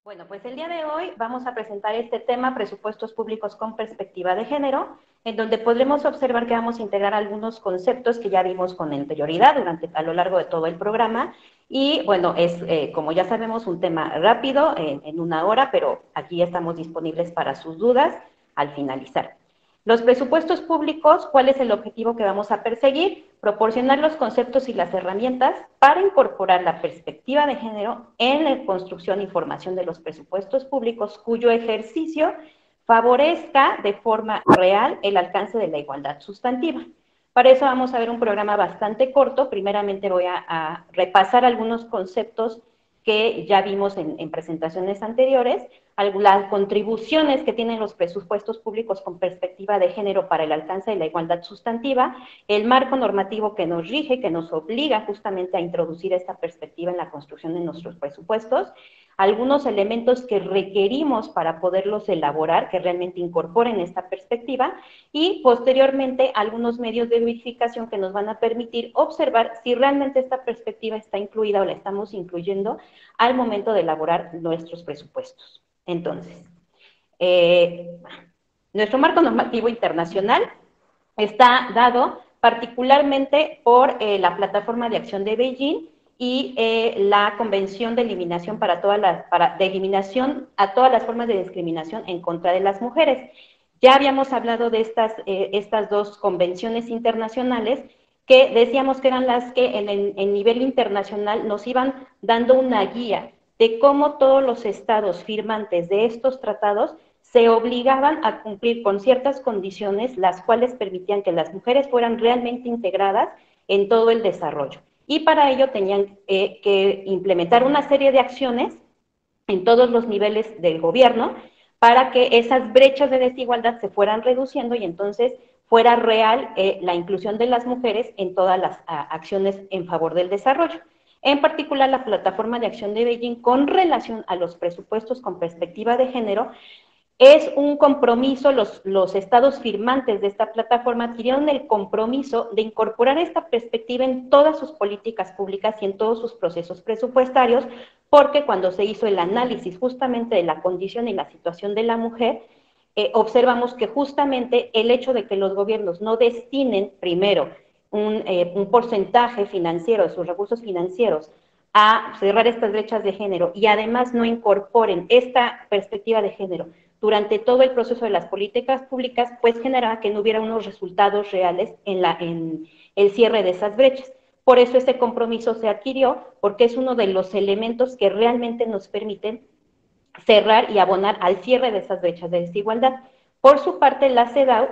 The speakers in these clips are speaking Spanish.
Bueno, pues el día de hoy vamos a presentar este tema, presupuestos públicos con perspectiva de género, en donde podremos observar que vamos a integrar algunos conceptos que ya vimos con anterioridad a lo largo de todo el programa. Y bueno, es, como ya sabemos, un tema rápido, en una hora, pero aquí estamos disponibles para sus dudas al finalizar. Los presupuestos públicos, ¿cuál es el objetivo que vamos a perseguir? Proporcionar los conceptos y las herramientas para incorporar la perspectiva de género en la construcción y formación de los presupuestos públicos, cuyo ejercicio favorezca de forma real el alcance de la igualdad sustantiva. Para eso vamos a ver un programa bastante corto. Primeramente voy a repasar algunos conceptos que ya vimos en presentaciones anteriores, las contribuciones que tienen los presupuestos públicos con perspectiva de género para el alcance de la igualdad sustantiva, el marco normativo que nos rige, que nos obliga justamente a introducir esta perspectiva en la construcción de nuestros presupuestos, algunos elementos que requerimos para poderlos elaborar, que realmente incorporen esta perspectiva, y posteriormente algunos medios de verificación que nos van a permitir observar si realmente esta perspectiva está incluida o la estamos incluyendo al momento de elaborar nuestros presupuestos. Entonces, nuestro marco normativo internacional está dado particularmente por la Plataforma de Acción de Beijing y la Convención de Eliminación de eliminación a todas las formas de discriminación en contra de las mujeres. Ya habíamos hablado de estas dos convenciones internacionales que decíamos que eran las que en nivel internacional nos iban dando una guía de cómo todos los estados firmantes de estos tratados se obligaban a cumplir con ciertas condiciones, las cuales permitían que las mujeres fueran realmente integradas en todo el desarrollo. Y para ello tenían que implementar una serie de acciones en todos los niveles del gobierno para que esas brechas de desigualdad se fueran reduciendo y entonces fuera real la inclusión de las mujeres en todas las acciones en favor del desarrollo. En particular, la Plataforma de Acción de Beijing, con relación a los presupuestos con perspectiva de género, es un compromiso, los estados firmantes de esta plataforma adquirieron el compromiso de incorporar esta perspectiva en todas sus políticas públicas y en todos sus procesos presupuestarios, porque cuando se hizo el análisis justamente de la condición y la situación de la mujer, observamos que justamente el hecho de que los gobiernos no destinen primero un porcentaje financiero de sus recursos financieros a cerrar estas brechas de género y además no incorporen esta perspectiva de género durante todo el proceso de las políticas públicas, pues generaba que no hubiera unos resultados reales en el cierre de esas brechas. Por eso este compromiso se adquirió, porque es uno de los elementos que realmente nos permiten cerrar y abonar al cierre de esas brechas de desigualdad. Por su parte, la CEDAW,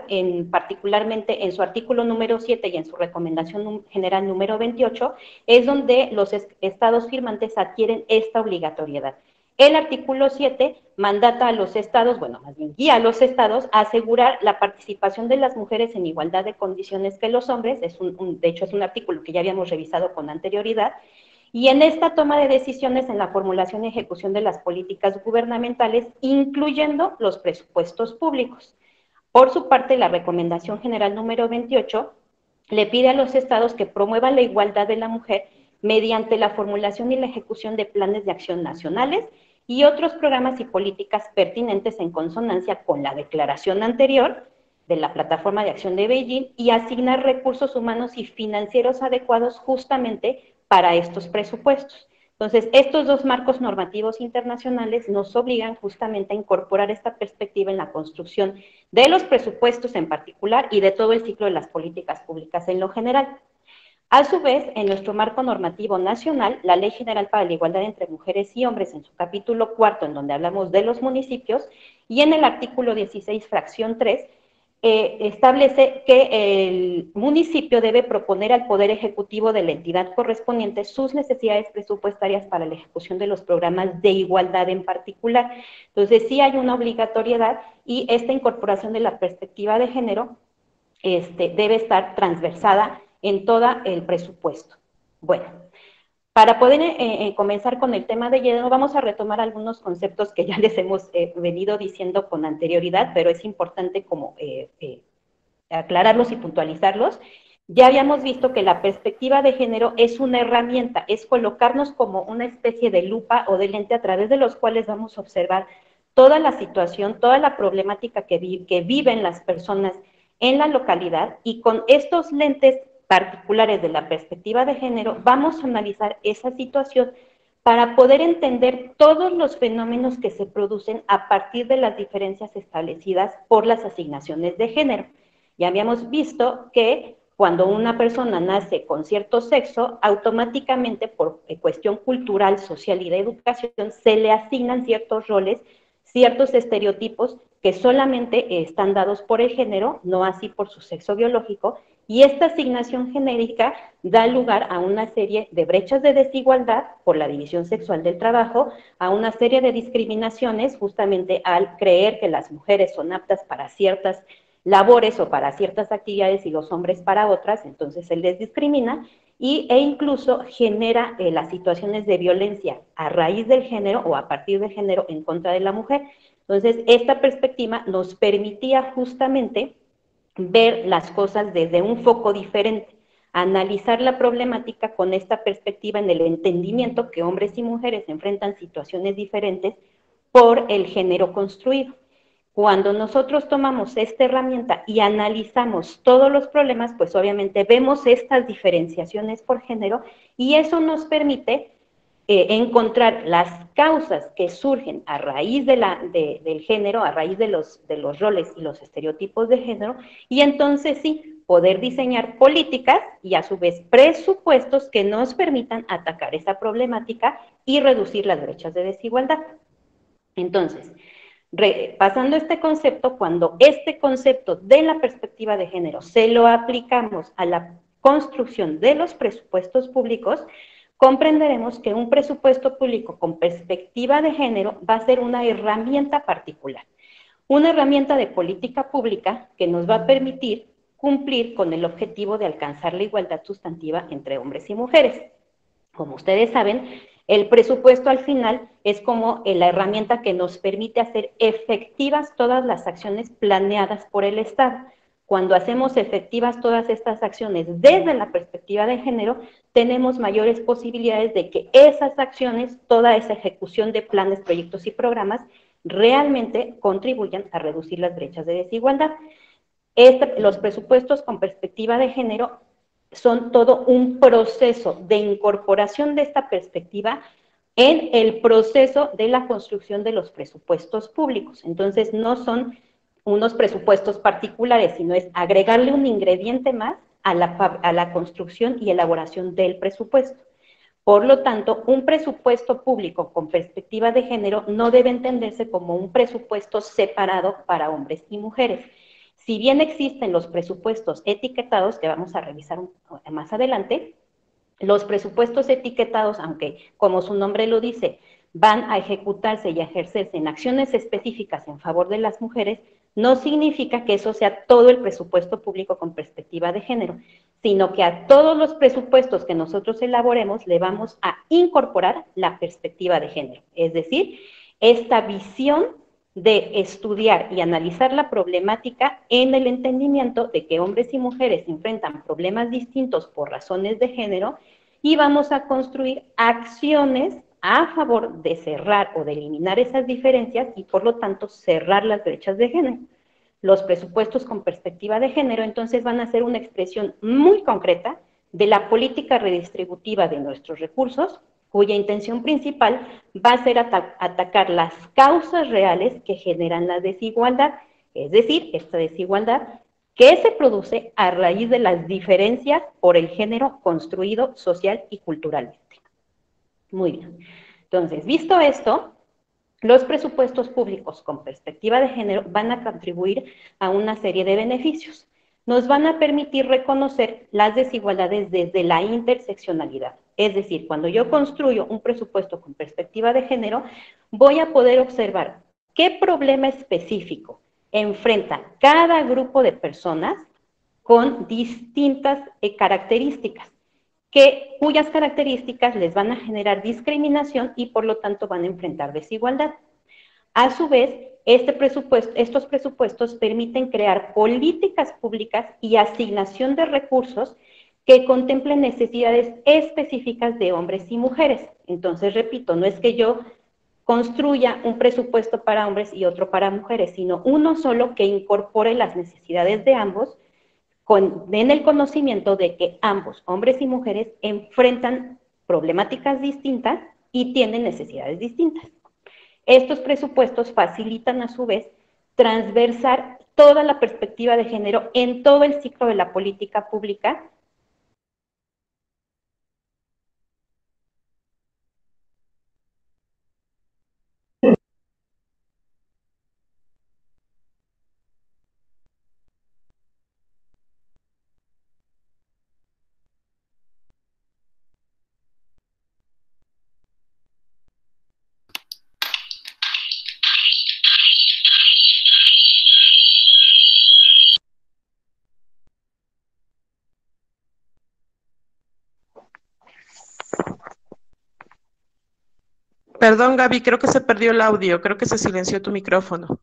particularmente en su artículo número 7 y en su recomendación general número 28, es donde los estados firmantes adquieren esta obligatoriedad. El artículo 7 mandata a los estados, bueno, más bien guía a los estados a asegurar la participación de las mujeres en igualdad de condiciones que los hombres, de hecho es un artículo que ya habíamos revisado con anterioridad, y en esta toma de decisiones en la formulación y ejecución de las políticas gubernamentales, incluyendo los presupuestos públicos. Por su parte, la Recomendación General número 28 le pide a los estados que promuevan la igualdad de la mujer mediante la formulación y la ejecución de planes de acción nacionales y otros programas y políticas pertinentes en consonancia con la declaración anterior de la Plataforma de Acción de Beijing y asignar recursos humanos y financieros adecuados justamente para estos presupuestos. Entonces, estos dos marcos normativos internacionales nos obligan justamente a incorporar esta perspectiva en la construcción de los presupuestos en particular y de todo el ciclo de las políticas públicas en lo general. A su vez, en nuestro marco normativo nacional, la Ley General para la Igualdad entre Mujeres y Hombres, en su capítulo cuarto, en donde hablamos de los municipios, y en el artículo 16, fracción 3, establece que el municipio debe proponer al Poder Ejecutivo de la entidad correspondiente sus necesidades presupuestarias para la ejecución de los programas de igualdad en particular. Entonces, sí hay una obligatoriedad y esta incorporación de la perspectiva de género debe estar transversada en todo el presupuesto. Bueno, para poder comenzar con el tema de lleno, vamos a retomar algunos conceptos que ya les hemos venido diciendo con anterioridad, pero es importante como aclararlos y puntualizarlos. Ya habíamos visto que la perspectiva de género es una herramienta, es colocarnos como una especie de lupa o de lente a través de los cuales vamos a observar toda la situación, toda la problemática que viven las personas en la localidad, y con estos lentes particulares de la perspectiva de género vamos a analizar esa situación para poder entender todos los fenómenos que se producen a partir de las diferencias establecidas por las asignaciones de género. Ya habíamos visto que cuando una persona nace con cierto sexo, automáticamente por cuestión cultural, social y de educación, se le asignan ciertos roles, ciertos estereotipos que solamente están dados por el género, no así por su sexo biológico, y esta asignación genérica da lugar a una serie de brechas de desigualdad por la división sexual del trabajo, a una serie de discriminaciones justamente al creer que las mujeres son aptas para ciertas labores o para ciertas actividades y los hombres para otras, entonces se les discrimina e incluso genera las situaciones de violencia a raíz del género o a partir del género en contra de la mujer. Entonces, esta perspectiva nos permitía justamente ver las cosas desde un foco diferente, analizar la problemática con esta perspectiva en el entendimiento que hombres y mujeres enfrentan situaciones diferentes por el género construido. Cuando nosotros tomamos esta herramienta y analizamos todos los problemas, pues obviamente vemos estas diferenciaciones por género y eso nos permite encontrar las causas que surgen a raíz del género, a raíz de los roles y los estereotipos de género, y entonces sí, poder diseñar políticas y a su vez presupuestos que nos permitan atacar esa problemática y reducir las brechas de desigualdad. Entonces, pasando este concepto, cuando este concepto de la perspectiva de género se lo aplicamos a la construcción de los presupuestos públicos, comprenderemos que un presupuesto público con perspectiva de género va a ser una herramienta particular, una herramienta de política pública que nos va a permitir cumplir con el objetivo de alcanzar la igualdad sustantiva entre hombres y mujeres. Como ustedes saben, el presupuesto al final es como la herramienta que nos permite hacer efectivas todas las acciones planeadas por el Estado. Cuando hacemos efectivas todas estas acciones desde la perspectiva de género, tenemos mayores posibilidades de que esas acciones, toda esa ejecución de planes, proyectos y programas, realmente contribuyan a reducir las brechas de desigualdad. Los presupuestos con perspectiva de género son todo un proceso de incorporación de esta perspectiva en el proceso de la construcción de los presupuestos públicos. Entonces, no son unos presupuestos particulares, sino es agregarle un ingrediente más a la construcción y elaboración del presupuesto. Por lo tanto, un presupuesto público con perspectiva de género no debe entenderse como un presupuesto separado para hombres y mujeres. Si bien existen los presupuestos etiquetados, que vamos a revisar más adelante, los presupuestos etiquetados, aunque como su nombre lo dice, van a ejecutarse y a ejercerse en acciones específicas en favor de las mujeres, no significa que eso sea todo el presupuesto público con perspectiva de género, sino que a todos los presupuestos que nosotros elaboremos le vamos a incorporar la perspectiva de género, es decir, esta visión de estudiar y analizar la problemática en el entendimiento de que hombres y mujeres enfrentan problemas distintos por razones de género, y vamos a construir acciones a favor de cerrar o de eliminar esas diferencias y por lo tanto cerrar las brechas de género. Los presupuestos con perspectiva de género entonces van a ser una expresión muy concreta de la política redistributiva de nuestros recursos, cuya intención principal va a ser atacar las causas reales que generan la desigualdad, es decir, esta desigualdad que se produce a raíz de las diferencias por el género construido social y culturalmente. Muy bien. Entonces, visto esto, los presupuestos públicos con perspectiva de género van a contribuir a una serie de beneficios. Nos van a permitir reconocer las desigualdades desde la interseccionalidad. Es decir, cuando yo construyo un presupuesto con perspectiva de género, voy a poder observar qué problema específico enfrenta cada grupo de personas con distintas características, cuyas características les van a generar discriminación y por lo tanto van a enfrentar desigualdad. A su vez, Estos presupuestos permiten crear políticas públicas y asignación de recursos que contemplen necesidades específicas de hombres y mujeres. Entonces, repito, no es que yo construya un presupuesto para hombres y otro para mujeres, sino uno solo que incorpore las necesidades de ambos, en el conocimiento de que ambos, hombres y mujeres, enfrentan problemáticas distintas y tienen necesidades distintas. Estos presupuestos facilitan a su vez transversar toda la perspectiva de género en todo el ciclo de la política pública. Perdón, Gaby, creo que se perdió el audio, creo que se silenció tu micrófono.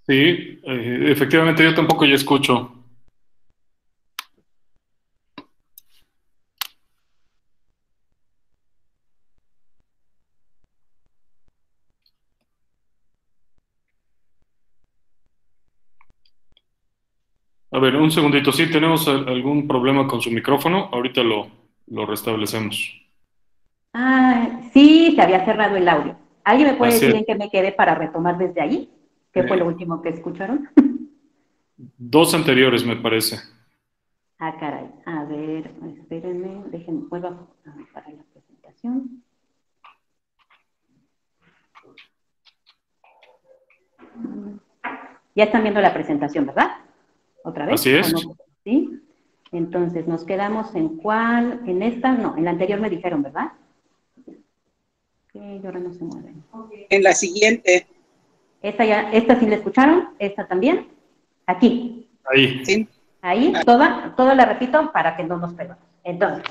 Sí, efectivamente yo tampoco ya escucho. A ver, un segundito. Sí, tenemos algún problema con su micrófono. Ahorita lo restablecemos. Ah, sí, se había cerrado el audio. ¿Alguien me puede Así decir es. en qué me quedé para retomar desde ahí? ¿Qué fue lo Eh, último que escucharon? Dos anteriores, me parece. Ah, caray. A ver, espérenme, déjenme, vuelvo a para la presentación. Ya están viendo la presentación, ¿verdad? ¿Otra vez? Así ¿O es. no? ¿Sí? Entonces, nos quedamos en cuál, en esta, no, en la anterior me dijeron, ¿verdad? Que ahora no se mueven. En la siguiente. Esta sí la escucharon, esta también. Aquí. Ahí. Sí. Ahí, toda la repito para que no nos perdamos. Entonces,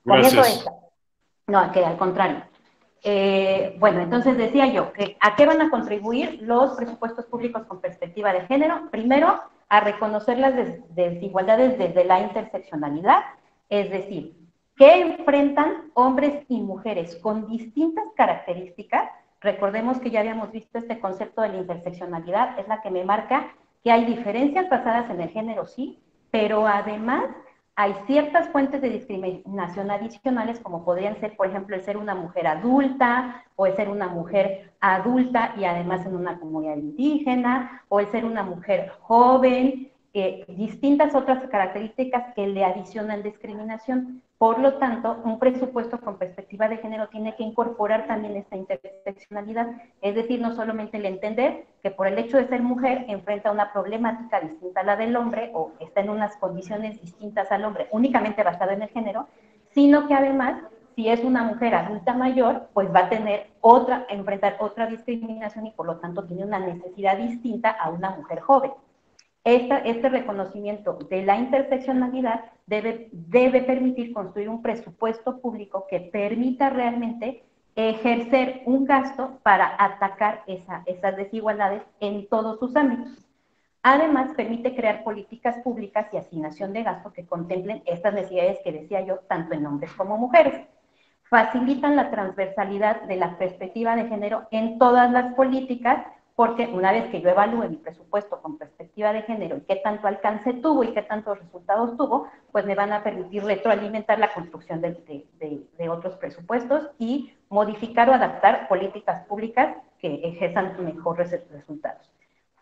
comienzo Gracias. esta. No, que al contrario. Bueno, entonces decía yo, que ¿a qué van a contribuir los presupuestos públicos con perspectiva de género? Primero, a reconocer las desigualdades desde la interseccionalidad, es decir, que enfrentan hombres y mujeres con distintas características. Recordemos que ya habíamos visto este concepto de la interseccionalidad, es la que me marca que hay diferencias basadas en el género, sí, pero además hay ciertas fuentes de discriminación adicionales, como podrían ser, por ejemplo, el ser una mujer adulta, o el ser una mujer adulta y además en una comunidad indígena, o el ser una mujer joven, distintas otras características que le adicionan discriminación. Por lo tanto, un presupuesto con perspectiva de género tiene que incorporar también esta interseccionalidad, es decir, no solamente el entender que por el hecho de ser mujer enfrenta una problemática distinta a la del hombre o está en unas condiciones distintas al hombre, únicamente basada en el género, sino que además, si es una mujer adulta mayor, pues va a tener enfrentar otra discriminación y por lo tanto tiene una necesidad distinta a una mujer joven. Este reconocimiento de la interseccionalidad debe permitir construir un presupuesto público que permita realmente ejercer un gasto para atacar esas desigualdades en todos sus ámbitos. Además, permite crear políticas públicas y asignación de gasto que contemplen estas necesidades que decía yo, tanto en hombres como mujeres. Facilitan la transversalidad de la perspectiva de género en todas las políticas, porque una vez que yo evalúe mi presupuesto con perspectiva de género y qué tanto alcance tuvo y qué tantos resultados tuvo, pues me van a permitir retroalimentar la construcción de otros presupuestos y modificar o adaptar políticas públicas que ejerzan mejores resultados.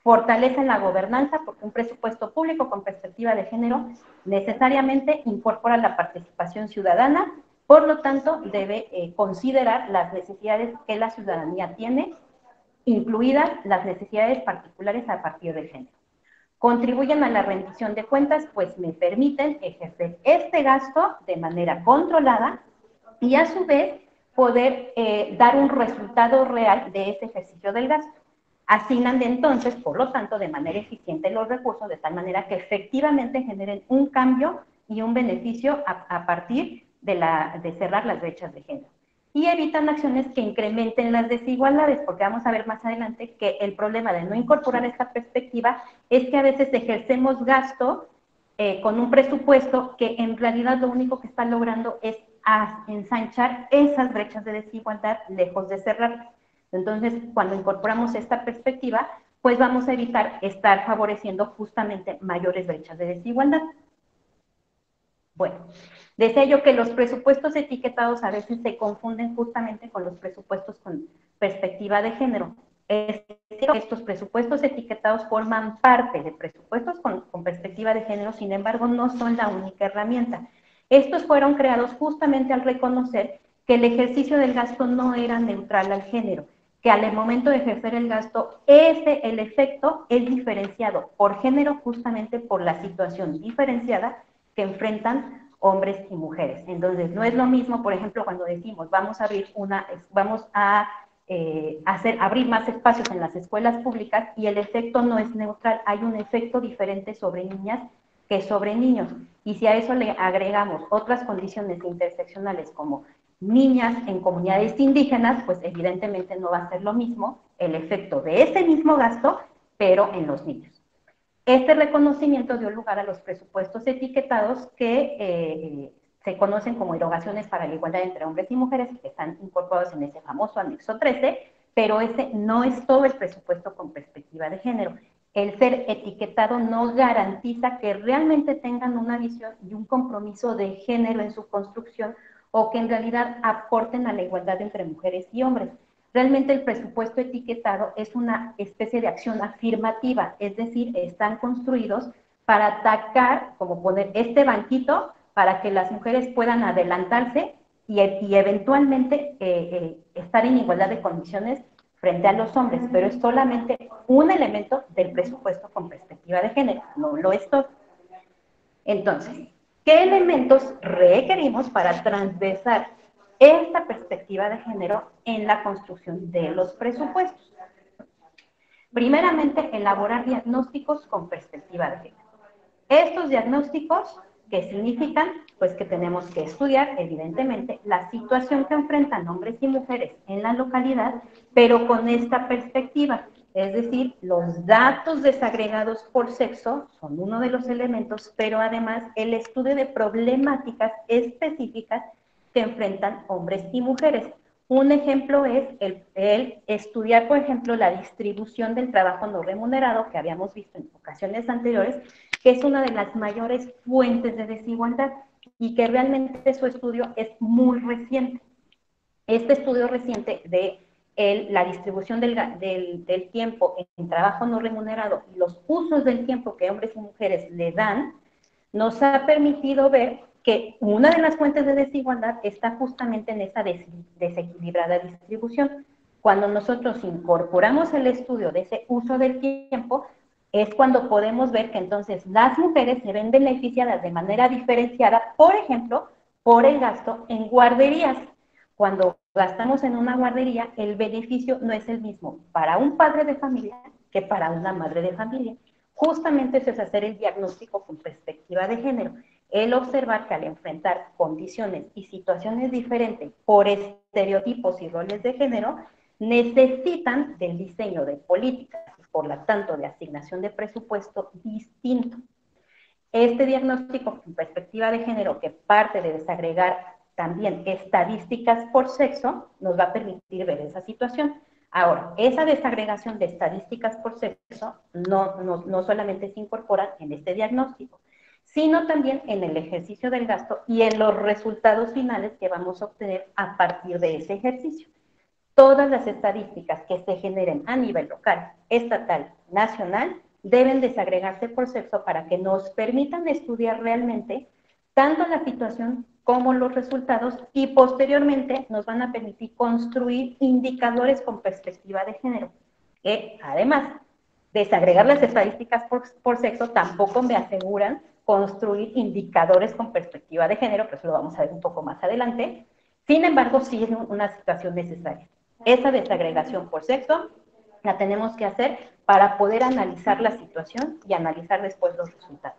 Fortalecen la gobernanza porque un presupuesto público con perspectiva de género necesariamente incorpora la participación ciudadana, por lo tanto debe considerar las necesidades que la ciudadanía tiene, incluidas las necesidades particulares a partir del género. Contribuyen a la rendición de cuentas, pues me permiten ejercer este gasto de manera controlada y a su vez poder dar un resultado real de ese ejercicio del gasto. Asignan de entonces, por lo tanto, de manera eficiente los recursos, de tal manera que efectivamente generen un cambio y un beneficio a partir de cerrar las brechas de género. y evitan acciones que incrementen las desigualdades, porque vamos a ver más adelante que el problema de no incorporar esta perspectiva es que a veces ejercemos gasto con un presupuesto que en realidad lo único que está logrando es ensanchar esas brechas de desigualdad lejos de cerrarlas. Entonces, cuando incorporamos esta perspectiva, pues vamos a evitar estar favoreciendo justamente mayores brechas de desigualdad. Bueno, decía yo que los presupuestos etiquetados a veces se confunden justamente con los presupuestos con perspectiva de género. Estos presupuestos etiquetados forman parte de presupuestos con perspectiva de género, sin embargo, no son la única herramienta. Estos fueron creados justamente al reconocer que el ejercicio del gasto no era neutral al género, que al momento de ejercer el gasto, el efecto es diferenciado por género justamente por la situación diferenciada que enfrentan hombres y mujeres. Entonces, no es lo mismo, por ejemplo, cuando decimos vamos a abrir más espacios en las escuelas públicas y el efecto no es neutral, hay un efecto diferente sobre niñas que sobre niños. Y si a eso le agregamos otras condiciones interseccionales como niñas en comunidades indígenas, pues evidentemente no va a ser lo mismo el efecto de ese mismo gasto, pero en los niños. Este reconocimiento dio lugar a los presupuestos etiquetados que se conocen como erogaciones para la igualdad entre hombres y mujeres, que están incorporados en ese famoso anexo 13, pero ese no es todo el presupuesto con perspectiva de género. El ser etiquetado no garantiza que realmente tengan una visión y un compromiso de género en su construcción o que en realidad aporten a la igualdad entre mujeres y hombres. Realmente el presupuesto etiquetado es una especie de acción afirmativa, es decir, están construidos para atacar, como poner este banquito, para que las mujeres puedan adelantarse y eventualmente estar en igualdad de condiciones frente a los hombres, pero es solamente un elemento del presupuesto con perspectiva de género, no lo es todo. Entonces, ¿qué elementos requerimos para transversar esta perspectiva de género en la construcción de los presupuestos? Primeramente, elaborar diagnósticos con perspectiva de género. Estos diagnósticos, ¿qué significan? Pues que tenemos que estudiar, evidentemente, la situación que enfrentan hombres y mujeres en la localidad, pero con esta perspectiva. Es decir, los datos desagregados por sexo son uno de los elementos, pero además el estudio de problemáticas específicas que enfrentan hombres y mujeres. Un ejemplo es el estudiar, por ejemplo, la distribución del trabajo no remunerado, que habíamos visto en ocasiones anteriores, que es una de las mayores fuentes de desigualdad y que realmente su estudio es muy reciente. Este estudio reciente de la distribución del tiempo en trabajo no remunerado y los usos del tiempo que hombres y mujeres le dan, nos ha permitido ver que una de las fuentes de desigualdad está justamente en esa desequilibrada distribución. Cuando nosotros incorporamos el estudio de ese uso del tiempo, es cuando podemos ver que entonces las mujeres se ven beneficiadas de manera diferenciada, por ejemplo, por el gasto en guarderías. Cuando gastamos en una guardería, el beneficio no es el mismo para un padre de familia que para una madre de familia. Justamente eso es hacer el diagnóstico con perspectiva de género. El observar que al enfrentar condiciones y situaciones diferentes por estereotipos y roles de género, necesitan del diseño de políticas y por lo tanto de asignación de presupuesto distinto. Este diagnóstico con perspectiva de género, que parte de desagregar también estadísticas por sexo, nos va a permitir ver esa situación. Ahora, esa desagregación de estadísticas por sexo no solamente se incorpora en este diagnóstico, sino también en el ejercicio del gasto y en los resultados finales que vamos a obtener a partir de ese ejercicio. Todas las estadísticas que se generen a nivel local, estatal, nacional, deben desagregarse por sexo para que nos permitan estudiar realmente tanto la situación como los resultados y posteriormente nos van a permitir construir indicadores con perspectiva de género. Además, desagregar las estadísticas por sexo tampoco me aseguran construir indicadores con perspectiva de género, pero eso lo vamos a ver un poco más adelante. Sin embargo, sí es una situación necesaria. Esa desagregación por sexo la tenemos que hacer para poder analizar la situación y analizar después los resultados.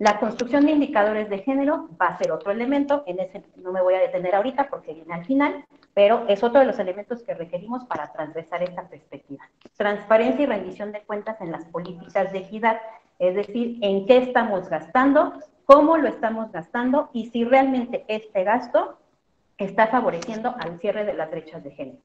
La construcción de indicadores de género va a ser otro elemento, en ese no me voy a detener ahorita porque viene al final, pero es otro de los elementos que requerimos para transversar esta perspectiva. Transparencia y rendición de cuentas en las políticas de equidad, es decir, en qué estamos gastando, cómo lo estamos gastando y si realmente este gasto está favoreciendo al cierre de las brechas de género.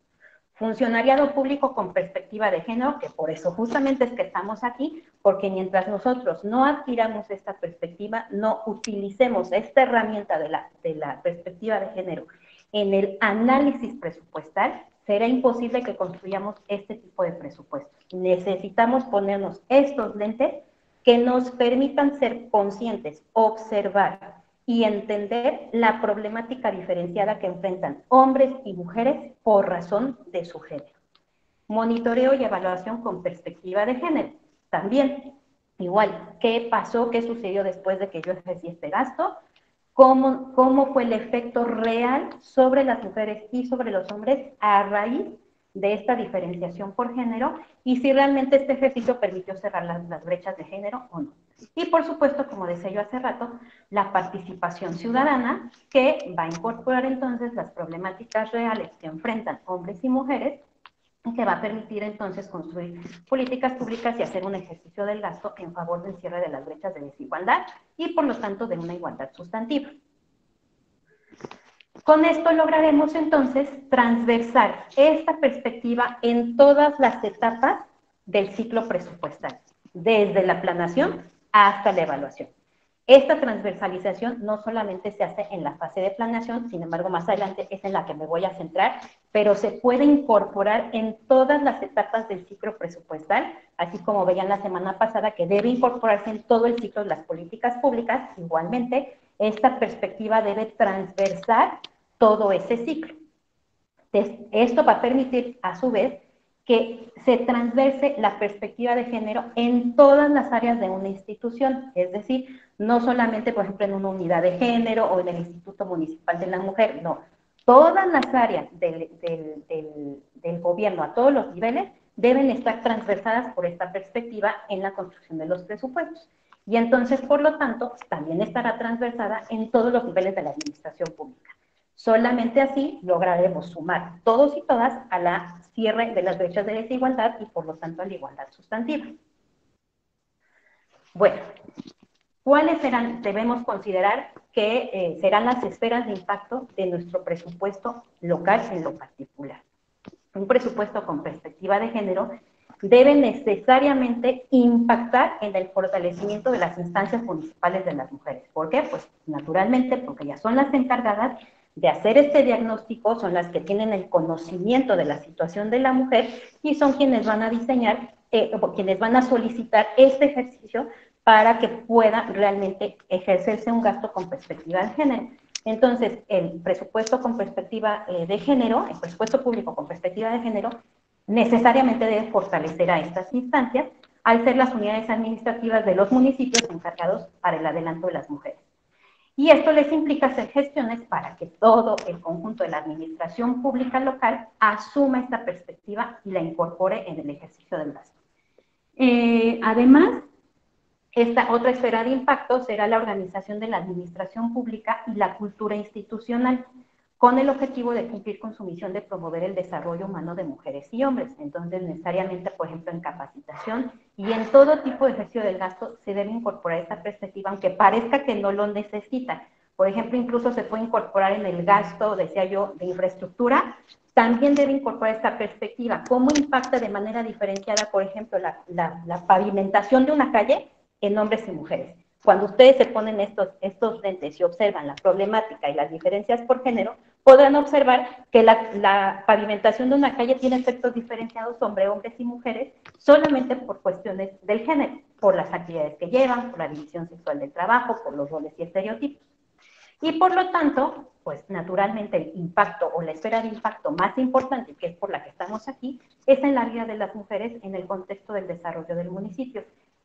Funcionariado público con perspectiva de género, que por eso justamente es que estamos aquí, porque mientras nosotros no adquiramos esta perspectiva, no utilicemos esta herramienta de la perspectiva de género en el análisis presupuestal, será imposible que construyamos este tipo de presupuestos. Necesitamos ponernos estos lentes que nos permitan ser conscientes, observar y entender la problemática diferenciada que enfrentan hombres y mujeres por razón de su género. Monitoreo y evaluación con perspectiva de género. También, igual, ¿qué pasó? ¿Qué sucedió después de que yo ejercí este gasto? ¿Cómo fue el efecto real sobre las mujeres y sobre los hombres a raíz de esta diferenciación por género y si realmente este ejercicio permitió cerrar las brechas de género o no? Y por supuesto, como decía yo hace rato, la participación ciudadana que va a incorporar entonces las problemáticas reales que enfrentan hombres y mujeres y que va a permitir entonces construir políticas públicas y hacer un ejercicio del gasto en favor del cierre de las brechas de desigualdad y por lo tanto de una igualdad sustantiva. Con esto lograremos entonces transversar esta perspectiva en todas las etapas del ciclo presupuestal, desde la planeación hasta la evaluación. Esta transversalización no solamente se hace en la fase de planeación, sin embargo, más adelante es en la que me voy a centrar, pero se puede incorporar en todas las etapas del ciclo presupuestal, así como veían la semana pasada que debe incorporarse en todo el ciclo de las políticas públicas. Igualmente, esta perspectiva debe transversar todo ese ciclo. Esto va a permitir, a su vez, que se transverse la perspectiva de género en todas las áreas de una institución, es decir, no solamente, por ejemplo, en una unidad de género o en el Instituto Municipal de la Mujer, no. Todas las áreas del gobierno a todos los niveles deben estar transversadas por esta perspectiva en la construcción de los presupuestos. Y entonces, por lo tanto, también estará transversada en todos los niveles de la administración pública. Solamente así lograremos sumar todos y todas a la cierre de las brechas de desigualdad y por lo tanto a la igualdad sustantiva. Bueno, ¿cuáles debemos considerar que serán las esferas de impacto de nuestro presupuesto local en lo particular? Un presupuesto con perspectiva de género debe necesariamente impactar en el fortalecimiento de las instancias municipales de las mujeres. ¿Por qué? Pues naturalmente porque ellas son las encargadas de hacer este diagnóstico, son las que tienen el conocimiento de la situación de la mujer y son quienes van a diseñar, quienes van a solicitar este ejercicio para que pueda realmente ejercerse un gasto con perspectiva de género. Entonces, el presupuesto con perspectiva de género, el presupuesto público con perspectiva de género, necesariamente debe fortalecer a estas instancias al ser las unidades administrativas de los municipios encargados para el adelanto de las mujeres. Y esto les implica hacer gestiones para que todo el conjunto de la administración pública local asuma esta perspectiva y la incorpore en el ejercicio del gasto. Además, esta otra esfera de impacto será la organización de la administración pública y la cultura institucional, con el objetivo de cumplir con su misión de promover el desarrollo humano de mujeres y hombres. Entonces, necesariamente, por ejemplo, en capacitación y en todo tipo de ejercicio del gasto se debe incorporar esta perspectiva, aunque parezca que no lo necesita. Por ejemplo, incluso se puede incorporar en el gasto, decía yo, de infraestructura, también debe incorporar esta perspectiva. ¿Cómo impacta de manera diferenciada, por ejemplo, la pavimentación de una calle en hombres y mujeres? Cuando ustedes se ponen estos lentes y observan la problemática y las diferencias por género, podrán observar que la pavimentación de una calle tiene efectos diferenciados sobre hombres y mujeres solamente por cuestiones del género, por las actividades que llevan, por la división sexual del trabajo, por los roles y estereotipos. Y por lo tanto, pues naturalmente el impacto o la esfera de impacto más importante, que es por la que estamos aquí, es en la vida de las mujeres en el contexto del desarrollo del municipio.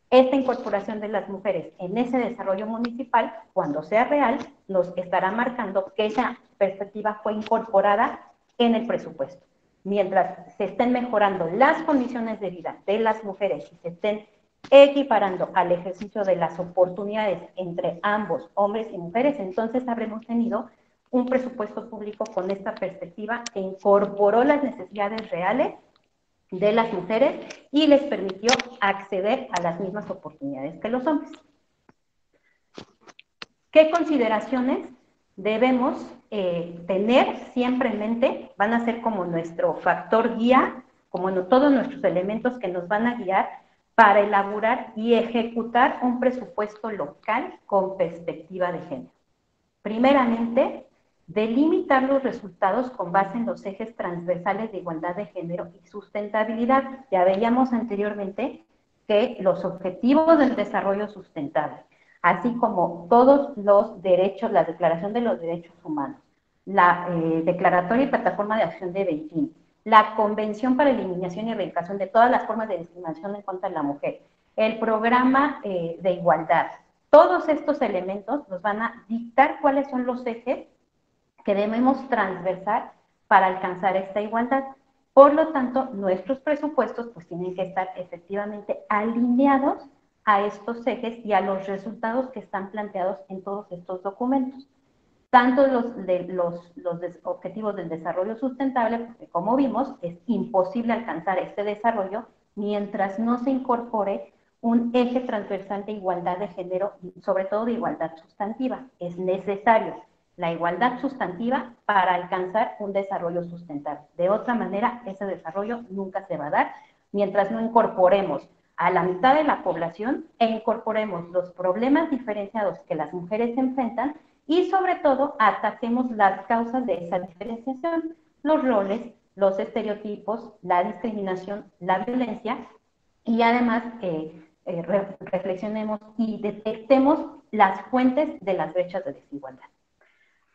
Esta incorporación de las mujeres en ese desarrollo municipal, cuando sea real, nos estará marcando que esa perspectiva fue incorporada en el presupuesto. Mientras se estén mejorando las condiciones de vida de las mujeres y se estén equiparando al ejercicio de las oportunidades entre ambos, hombres y mujeres, entonces habremos tenido un presupuesto público con esta perspectiva que incorporó las necesidades reales de las mujeres y les permitió acceder a las mismas oportunidades que los hombres. ¿Qué consideraciones debemos tener siempre en mente? Van a ser como nuestro factor guía, como todos nuestros elementos que nos van a guiar para elaborar y ejecutar un presupuesto local con perspectiva de género. Primeramente, delimitar los resultados con base en los ejes transversales de igualdad de género y sustentabilidad. Ya veíamos anteriormente que los objetivos del desarrollo sustentable, así como todos los derechos, la Declaración de los Derechos Humanos, la Declaratoria y Plataforma de Acción de Beijing, la Convención para la Eliminación y Erradicación de todas las formas de discriminación en contra de la mujer, el Programa de Igualdad, todos estos elementos nos van a dictar cuáles son los ejes que debemos transversar para alcanzar esta igualdad. Por lo tanto, nuestros presupuestos pues tienen que estar efectivamente alineados a estos ejes y a los resultados que están planteados en todos estos documentos. Tanto los objetivos del desarrollo sustentable, porque como vimos, es imposible alcanzar este desarrollo mientras no se incorpore un eje transversal de igualdad de género y sobre todo de igualdad sustantiva. Es necesario la igualdad sustantiva para alcanzar un desarrollo sustentable. De otra manera, ese desarrollo nunca se va a dar mientras no incorporemos a la mitad de la población e incorporemos los problemas diferenciados que las mujeres enfrentan y sobre todo ataquemos las causas de esa diferenciación, los roles, los estereotipos, la discriminación, la violencia y además reflexionemos y detectemos las fuentes de las brechas de desigualdad.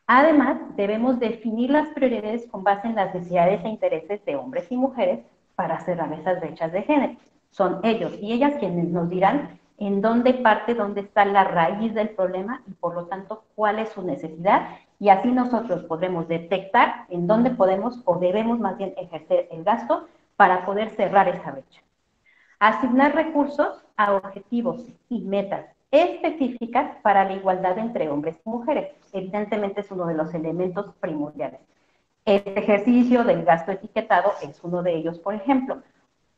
Además, debemos definir las prioridades con base en las necesidades e intereses de hombres y mujeres para cerrar esas brechas de género. Son ellos y ellas quienes nos dirán en dónde parte, dónde está la raíz del problema y por lo tanto cuál es su necesidad y así nosotros podremos detectar en dónde podemos o debemos más bien ejercer el gasto para poder cerrar esa brecha. Asignar recursos a objetivos y metas específicas para la igualdad entre hombres y mujeres. Evidentemente es uno de los elementos primordiales. El ejercicio del gasto etiquetado es uno de ellos, por ejemplo.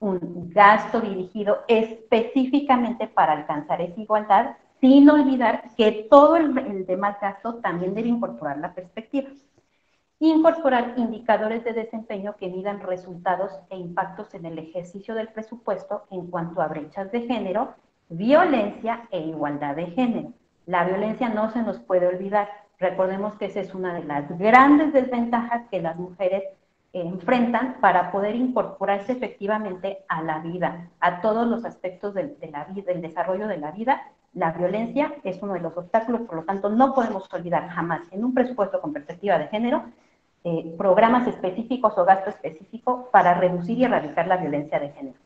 Un gasto dirigido específicamente para alcanzar esa igualdad, sin olvidar que todo el demás gasto también debe incorporar la perspectiva. Incorporar indicadores de desempeño que midan resultados e impactos en el ejercicio del presupuesto en cuanto a brechas de género, violencia e igualdad de género. La violencia no se nos puede olvidar. Recordemos que esa es una de las grandes desventajas que las mujeres enfrentan para poder incorporarse efectivamente a la vida, a todos los aspectos de la vida, del desarrollo de la vida. La violencia es uno de los obstáculos, por lo tanto no podemos olvidar jamás en un presupuesto con perspectiva de género programas específicos o gasto específico para reducir y erradicar la violencia de género.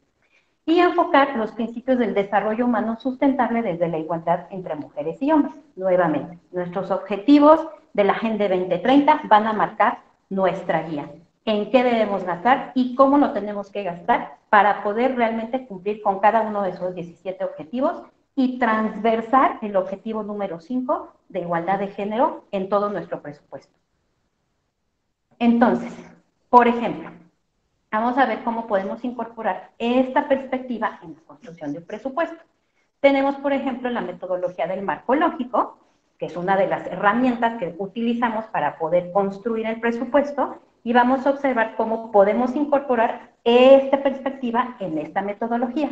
Y enfocar los principios del desarrollo humano sustentable desde la igualdad entre mujeres y hombres. Nuevamente, nuestros objetivos de la Agenda 2030 van a marcar nuestra guía. En qué debemos gastar y cómo lo tenemos que gastar para poder realmente cumplir con cada uno de esos 17 objetivos y transversar el objetivo número 5 de igualdad de género en todo nuestro presupuesto. Entonces, por ejemplo, vamos a ver cómo podemos incorporar esta perspectiva en la construcción de un presupuesto. Tenemos, por ejemplo, la metodología del marco lógico, que es una de las herramientas que utilizamos para poder construir el presupuesto, y vamos a observar cómo podemos incorporar esta perspectiva en esta metodología.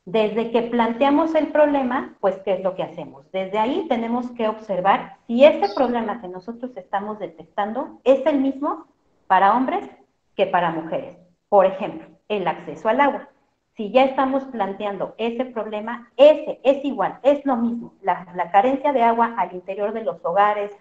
Desde que planteamos el problema, pues, ¿qué es lo que hacemos? Desde ahí tenemos que observar si ese problema que nosotros estamos detectando es el mismo para hombres que para mujeres. Por ejemplo, el acceso al agua. Si ya estamos planteando ese problema, ese es igual, es lo mismo. La carencia de agua al interior de los hogares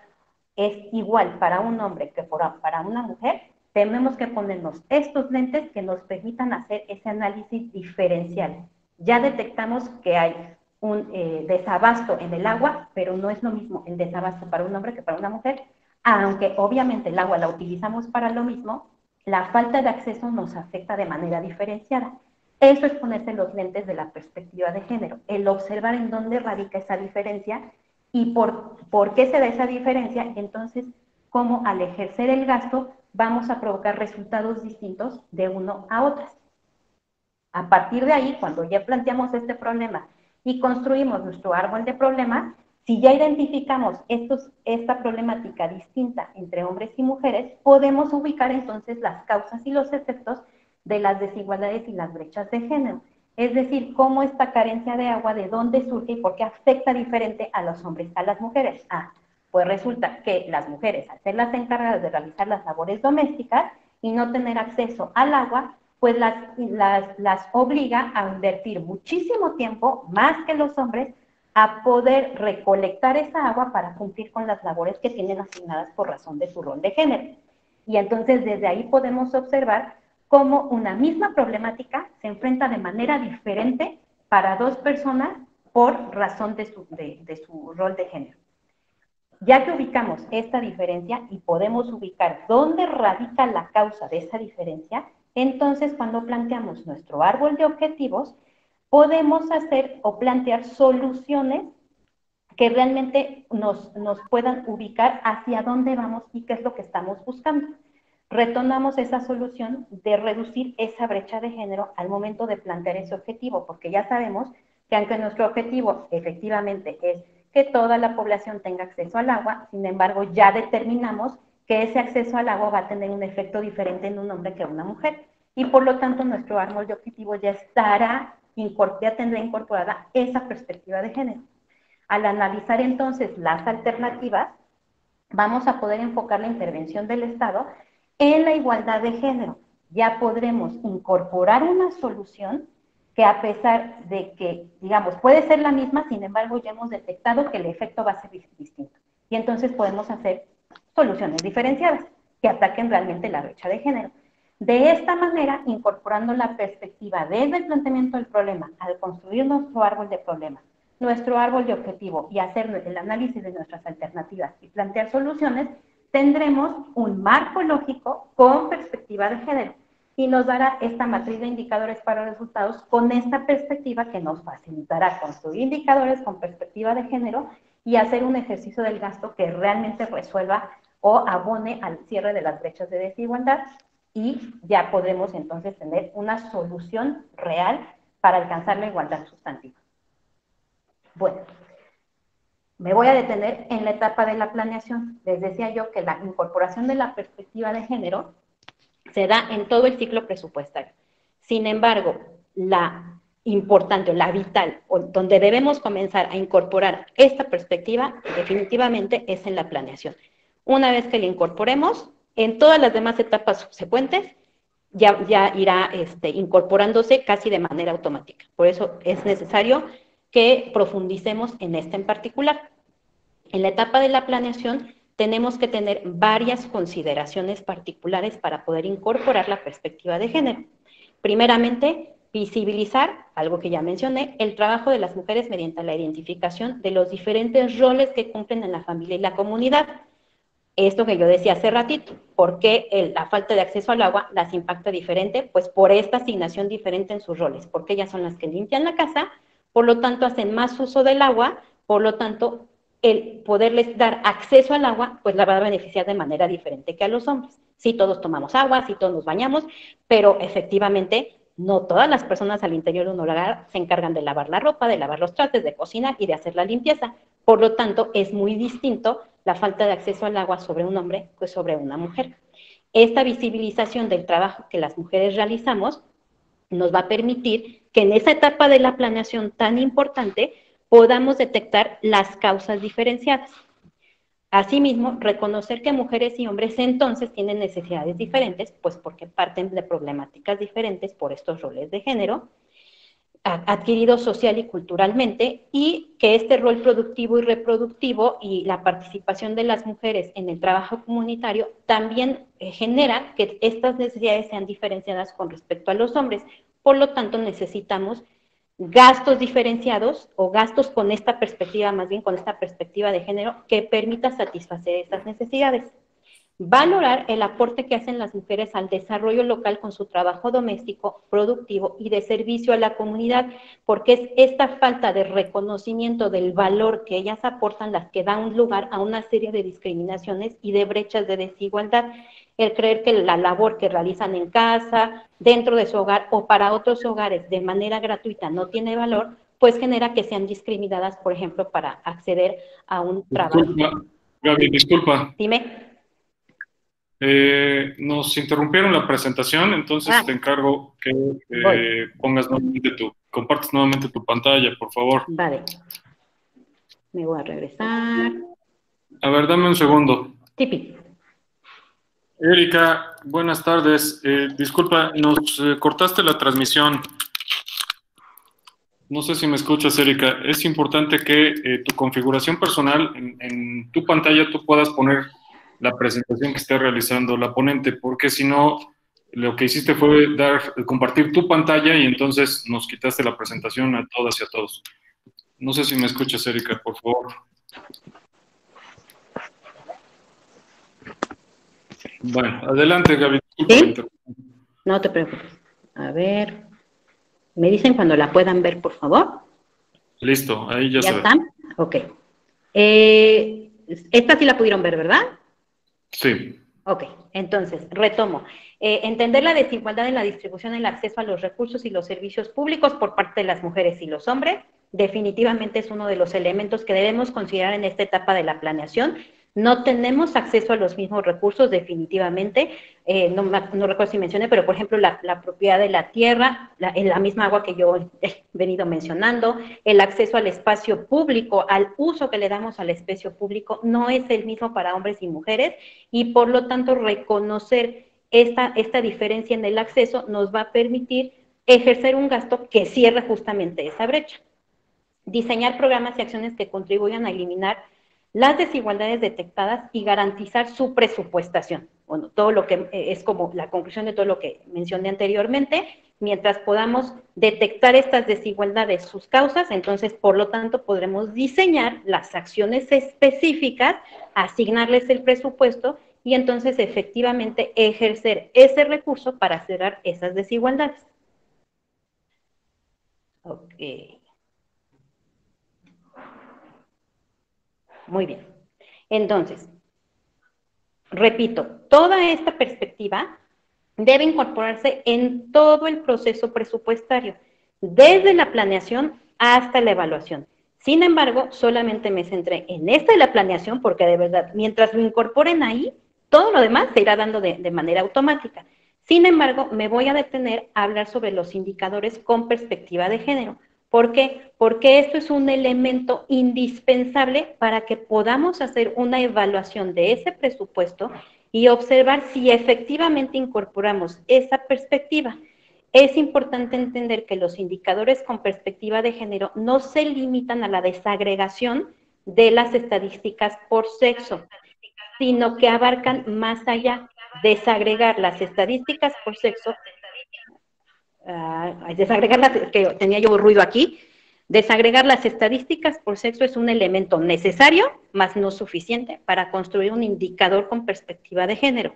es igual para un hombre que para una mujer. Tenemos que ponernos estos lentes que nos permitan hacer ese análisis diferencial. Ya detectamos que hay un desabasto en el agua, pero no es lo mismo el desabasto para un hombre que para una mujer, aunque obviamente el agua la utilizamos para lo mismo, la falta de acceso nos afecta de manera diferenciada. Eso es ponerse los lentes de la perspectiva de género, el observar en dónde radica esa diferencia y por qué se da esa diferencia, y entonces cómo al ejercer el gasto vamos a provocar resultados distintos de uno a otro. A partir de ahí, cuando ya planteamos este problema y construimos nuestro árbol de problemas, si ya identificamos esta problemática distinta entre hombres y mujeres, podemos ubicar entonces las causas y los efectos de las desigualdades y las brechas de género. Es decir, cómo esta carencia de agua, de dónde surge y por qué afecta diferente a los hombres a las mujeres. Pues resulta que las mujeres, al ser las encargadas de realizar las labores domésticas y no tener acceso al agua, pues las obliga a invertir muchísimo tiempo, más que los hombres, a poder recolectar esa agua para cumplir con las labores que tienen asignadas por razón de su rol de género. Y entonces desde ahí podemos observar cómo una misma problemática se enfrenta de manera diferente para dos personas por razón de su rol de género. Ya que ubicamos esta diferencia y podemos ubicar dónde radica la causa de esa diferencia, entonces cuando planteamos nuestro árbol de objetivos, podemos hacer o plantear soluciones que realmente nos puedan ubicar hacia dónde vamos y qué es lo que estamos buscando. Retomamos esa solución de reducir esa brecha de género al momento de plantear ese objetivo, porque ya sabemos que aunque nuestro objetivo efectivamente es que toda la población tenga acceso al agua, sin embargo ya determinamos que ese acceso al agua va a tener un efecto diferente en un hombre que en una mujer, y por lo tanto nuestro árbol de objetivos ya tendrá incorporada esa perspectiva de género. Al analizar entonces las alternativas, vamos a poder enfocar la intervención del Estado en la igualdad de género. Ya podremos incorporar una solución que a pesar de que, digamos, puede ser la misma, sin embargo ya hemos detectado que el efecto va a ser distinto. Y entonces podemos hacer soluciones diferenciadas que ataquen realmente la brecha de género. De esta manera, incorporando la perspectiva desde el planteamiento del problema, al construir nuestro árbol de problemas, nuestro árbol de objetivo y hacer el análisis de nuestras alternativas y plantear soluciones, tendremos un marco lógico con perspectiva de género y nos dará esta matriz de indicadores para resultados con esta perspectiva que nos facilitará construir indicadores con perspectiva de género y hacer un ejercicio del gasto que realmente resuelva o abone al cierre de las brechas de desigualdad, y ya podremos entonces tener una solución real para alcanzar la igualdad sustantiva. Bueno, me voy a detener en la etapa de la planeación. Les decía yo que la incorporación de la perspectiva de género se da en todo el ciclo presupuestario. Sin embargo, la importante o la vital, o donde debemos comenzar a incorporar esta perspectiva, definitivamente es en la planeación. Una vez que la incorporemos, en todas las demás etapas subsecuentes, ya irá incorporándose casi de manera automática. Por eso es necesario que profundicemos en esta en particular. En la etapa de la planeación tenemos que tener varias consideraciones particulares para poder incorporar la perspectiva de género. Primeramente, visibilizar, algo que ya mencioné, el trabajo de las mujeres mediante la identificación de los diferentes roles que cumplen en la familia y la comunidad. Esto que yo decía hace ratito, ¿por qué la falta de acceso al agua las impacta diferente? Pues por esta asignación diferente en sus roles, porque ellas son las que limpian la casa, por lo tanto hacen más uso del agua, por lo tanto el poderles dar acceso al agua, pues la va a beneficiar de manera diferente que a los hombres. Sí, todos tomamos agua, sí, todos nos bañamos, pero efectivamente no todas las personas al interior de un hogar se encargan de lavar la ropa, de lavar los trastes, de cocinar y de hacer la limpieza. Por lo tanto, es muy distinto la falta de acceso al agua sobre un hombre que sobre una mujer. Esta visibilización del trabajo que las mujeres realizamos nos va a permitir que en esa etapa de la planeación tan importante podamos detectar las causas diferenciadas. Asimismo, reconocer que mujeres y hombres entonces tienen necesidades diferentes, pues porque parten de problemáticas diferentes por estos roles de género, adquiridos social y culturalmente, y que este rol productivo y reproductivo y la participación de las mujeres en el trabajo comunitario también genera que estas necesidades sean diferenciadas con respecto a los hombres. Por lo tanto, necesitamos gastos diferenciados o gastos con esta perspectiva, más bien con esta perspectiva de género, que permita satisfacer estas necesidades. Valorar el aporte que hacen las mujeres al desarrollo local con su trabajo doméstico, productivo y de servicio a la comunidad, porque es esta falta de reconocimiento del valor que ellas aportan las que da un lugar a una serie de discriminaciones y de brechas de desigualdad. El creer que la labor que realizan en casa, dentro de su hogar o para otros hogares de manera gratuita no tiene valor, pues genera que sean discriminadas, por ejemplo, para acceder a un trabajo. Disculpa, Gaby, disculpa. Dime. Nos interrumpieron la presentación, entonces te encargo que compartas nuevamente tu pantalla, por favor. Vale. Me voy a regresar. A ver, dame un segundo. Tipi. Erika, buenas tardes. Disculpa, nos cortaste la transmisión. No sé si me escuchas, Erika. Es importante que tu configuración personal, en tu pantalla tú puedas poner la presentación que esté realizando la ponente, porque si no, lo que hiciste fue compartir tu pantalla y entonces nos quitaste la presentación a todas y a todos. No sé si me escuchas, Erika, por favor. Bueno, adelante, Gaby. ¿Sí? No te preocupes. A ver. ¿Me dicen cuando la puedan ver, por favor? Listo, ahí ya se ve. ¿Ya está? Ok. Esta sí la pudieron ver, ¿verdad? Sí. Ok, entonces, retomo. Entender la desigualdad en la distribución del acceso a los recursos y los servicios públicos por parte de las mujeres y los hombres, definitivamente es uno de los elementos que debemos considerar en esta etapa de la planeación. No tenemos acceso a los mismos recursos, definitivamente. No recuerdo si mencioné, pero por ejemplo, la propiedad de la tierra, la misma agua que yo he venido mencionando, el acceso al espacio público, al uso que le damos al espacio público, no es el mismo para hombres y mujeres, y por lo tanto, reconocer esta diferencia en el acceso nos va a permitir ejercer un gasto que cierre justamente esa brecha. Diseñar programas y acciones que contribuyan a eliminar las desigualdades detectadas y garantizar su presupuestación. Bueno, todo lo que es como la conclusión de todo lo que mencioné anteriormente, mientras podamos detectar estas desigualdades, sus causas, entonces, por lo tanto, podremos diseñar las acciones específicas, asignarles el presupuesto y entonces efectivamente ejercer ese recurso para cerrar esas desigualdades. Ok. Muy bien. Entonces, repito, toda esta perspectiva debe incorporarse en todo el proceso presupuestario, desde la planeación hasta la evaluación. Sin embargo, solamente me centré en esta de la planeación porque de verdad, mientras lo incorporen ahí, todo lo demás se irá dando de manera automática. Sin embargo, me voy a detener a hablar sobre los indicadores con perspectiva de género. ¿Por qué? Porque esto es un elemento indispensable para que podamos hacer una evaluación de ese presupuesto y observar si efectivamente incorporamos esa perspectiva. Es importante entender que los indicadores con perspectiva de género no se limitan a la desagregación de las estadísticas por sexo, sino que abarcan más allá. Desagregar las estadísticas por sexo, que tenía yo ruido aquí, desagregar las estadísticas por sexo es un elemento necesario, mas no suficiente, para construir un indicador con perspectiva de género.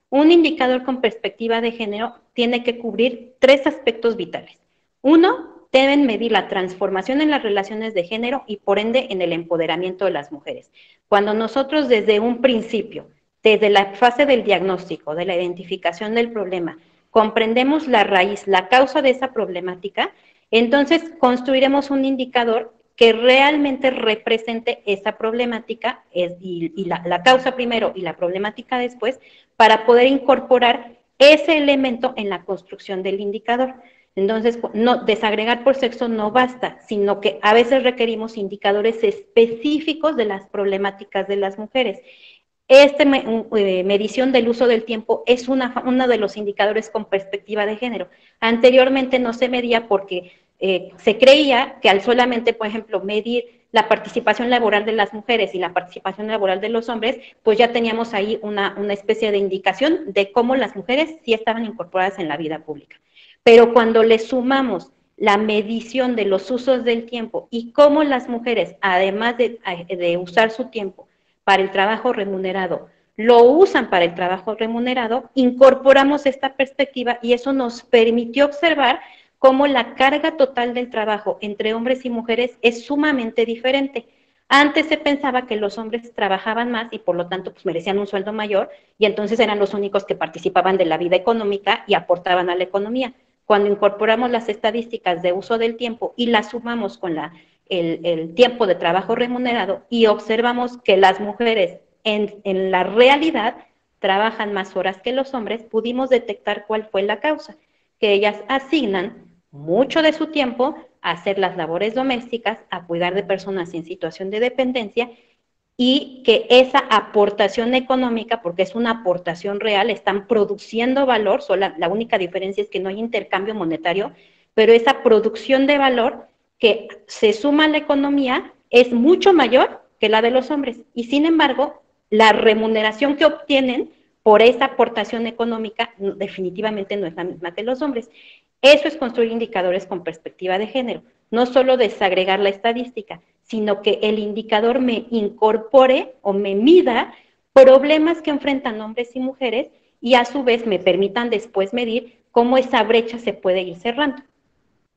Un indicador con perspectiva de género tiene que cubrir 3 aspectos vitales. 1, deben medir la transformación en las relaciones de género y por ende en el empoderamiento de las mujeres. Cuando nosotros desde un principio, desde la fase del diagnóstico, de la identificación del problema, comprendemos la raíz, la causa de esa problemática, entonces construiremos un indicador que realmente represente esa problemática y la causa primero y la problemática después para poder incorporar ese elemento en la construcción del indicador. Entonces, no, desagregar por sexo no basta, sino que a veces requerimos indicadores específicos de las problemáticas de las mujeres. Esta medición del uso del tiempo es uno de los indicadores con perspectiva de género. Anteriormente no se medía porque se creía que al solamente, por ejemplo, medir la participación laboral de las mujeres y la participación laboral de los hombres, pues ya teníamos ahí una especie de indicación de cómo las mujeres sí estaban incorporadas en la vida pública. Pero cuando le sumamos la medición de los usos del tiempo y cómo las mujeres, además de usar su tiempo para el trabajo remunerado, lo usan para el trabajo remunerado, incorporamos esta perspectiva y eso nos permitió observar cómo la carga total del trabajo entre hombres y mujeres es sumamente diferente. Antes se pensaba que los hombres trabajaban más y por lo tanto pues, merecían un sueldo mayor y entonces eran los únicos que participaban de la vida económica y aportaban a la economía. Cuando incorporamos las estadísticas de uso del tiempo y las sumamos con el tiempo de trabajo remunerado y observamos que las mujeres en la realidad trabajan más horas que los hombres, pudimos detectar cuál fue la causa, que ellas asignan mucho de su tiempo a hacer las labores domésticas, a cuidar de personas en situación de dependencia y que esa aportación económica, porque es una aportación real, están produciendo valor, la única diferencia es que no hay intercambio monetario, pero esa producción de valor que se suma a la economía es mucho mayor que la de los hombres y sin embargo la remuneración que obtienen por esa aportación económica definitivamente no es la misma que los hombres. Eso es construir indicadores con perspectiva de género, no solo desagregar la estadística, sino que el indicador me incorpore o me mida problemas que enfrentan hombres y mujeres y a su vez me permitan después medir cómo esa brecha se puede ir cerrando.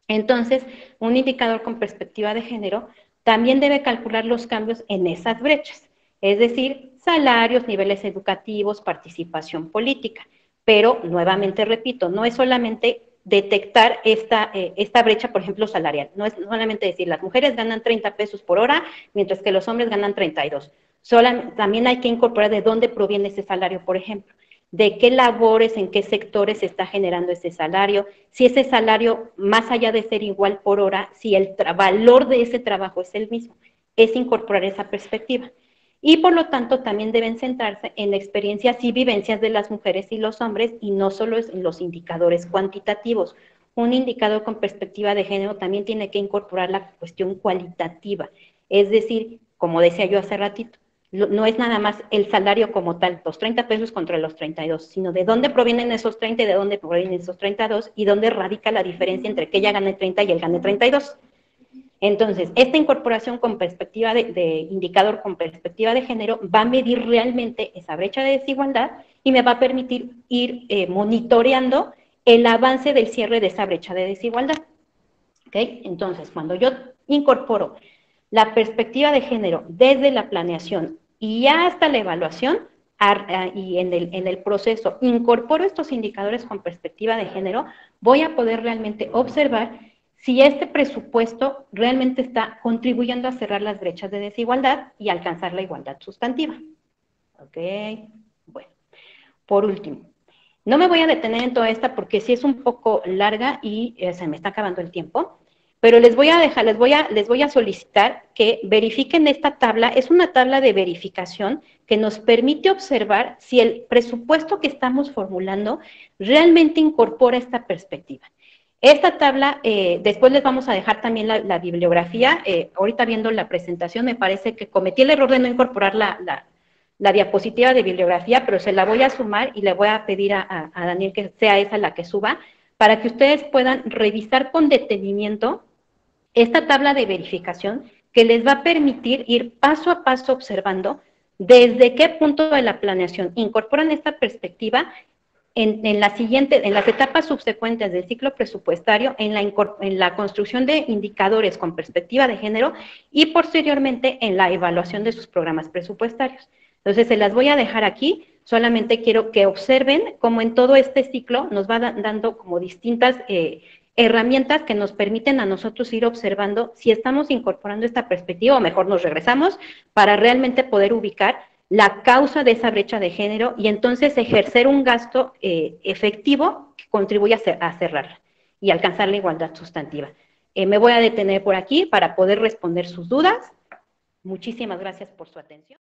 Entonces, un indicador con perspectiva de género también debe calcular los cambios en esas brechas, es decir, salarios, niveles educativos, participación política. Pero, nuevamente repito, no es solamente detectar esta brecha, por ejemplo, salarial. No es solamente decir, las mujeres ganan 30 pesos por hora, mientras que los hombres ganan 32. También hay que incorporar de dónde proviene ese salario, por ejemplo, de qué labores, en qué sectores se está generando ese salario, si ese salario, más allá de ser igual por hora, si el valor de ese trabajo es el mismo, es incorporar esa perspectiva. Y por lo tanto también deben centrarse en experiencias y vivencias de las mujeres y los hombres y no solo en los indicadores cuantitativos. Un indicador con perspectiva de género también tiene que incorporar la cuestión cualitativa, es decir, como decía yo hace ratito, no es nada más el salario como tal, los 30 pesos contra los 32, sino de dónde provienen esos 30 y de dónde provienen esos 32 y dónde radica la diferencia entre que ella gane 30 y él gane 32. Entonces, esta incorporación con perspectiva de indicador con perspectiva de género va a medir realmente esa brecha de desigualdad y me va a permitir ir monitoreando el avance del cierre de esa brecha de desigualdad. ¿Okay? Entonces, cuando yo incorporo la perspectiva de género desde la planeación y hasta la evaluación, y en el proceso incorporo estos indicadores con perspectiva de género, voy a poder realmente observar si este presupuesto realmente está contribuyendo a cerrar las brechas de desigualdad y alcanzar la igualdad sustantiva. ¿Ok? Bueno, por último, no me voy a detener en toda esta porque sí es un poco larga y se me está acabando el tiempo, pero les voy a solicitar que verifiquen esta tabla. Es una tabla de verificación que nos permite observar si el presupuesto que estamos formulando realmente incorpora esta perspectiva. Esta tabla, después les vamos a dejar también la bibliografía. Ahorita viendo la presentación me parece que cometí el error de no incorporar la diapositiva de bibliografía, pero se la voy a sumar y le voy a pedir a Daniel que sea esa la que suba, para que ustedes puedan revisar con detenimiento esta tabla de verificación que les va a permitir ir paso a paso observando desde qué punto de la planeación incorporan esta perspectiva en las etapas subsecuentes del ciclo presupuestario, en la construcción de indicadores con perspectiva de género y posteriormente en la evaluación de sus programas presupuestarios. Entonces, se las voy a dejar aquí, solamente quiero que observen cómo en todo este ciclo nos va dando como distintas herramientas que nos permiten a nosotros ir observando si estamos incorporando esta perspectiva o mejor nos regresamos para realmente poder ubicar la causa de esa brecha de género y entonces ejercer un gasto efectivo que contribuya a cerrarla y alcanzar la igualdad sustantiva. Me voy a detener por aquí para poder responder sus dudas. Muchísimas gracias por su atención.